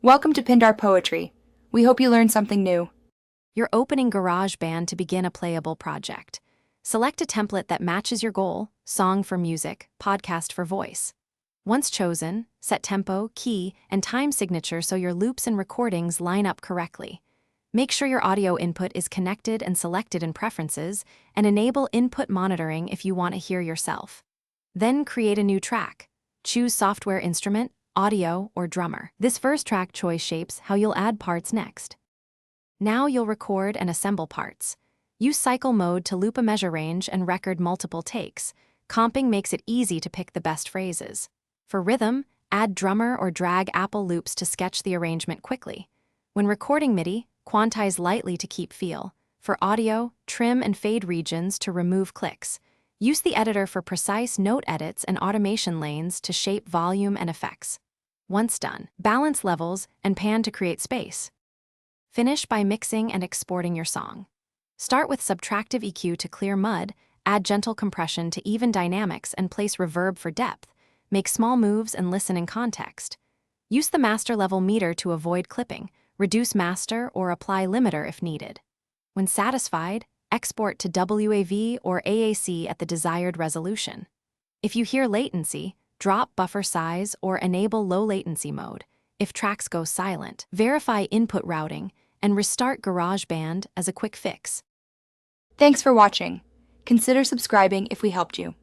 Welcome to Pindar Poetry. We hope you learned something new. You're opening Garageband to begin a playable project. Select a template that matches your goal: song for music, podcast for voice. Once chosen, set tempo, key, and time signature so your loops and recordings line up correctly. Make sure your audio input is connected and selected in Preferences, and enable input monitoring if you want to hear yourself. Then create a new track. Choose software instrument, audio, or drummer. This first track choice shapes how you'll add parts next. Now you'll record and assemble parts. Use cycle mode to loop a measure range and record multiple takes. Comping makes it easy to pick the best phrases. For rhythm, add drummer or drag Apple loops to sketch the arrangement quickly. When recording MIDI, quantize lightly to keep feel. For audio, trim and fade regions to remove clicks. Use the editor for precise note edits and automation lanes to shape volume and effects. Once done, balance levels and pan to create space. Finish by mixing and exporting your song. Start with subtractive EQ to clear mud, add gentle compression to even dynamics, and place reverb for depth. Make small moves and listen in context. Use the master level meter to avoid clipping, reduce master or apply limiter if needed. When satisfied, export to WAV or AAC at the desired resolution. If you hear latency, drop buffer size or enable low latency mode. If tracks go silent, verify input routing and restart Garageband as a quick fix. Thanks for watching. Consider subscribing if we helped you.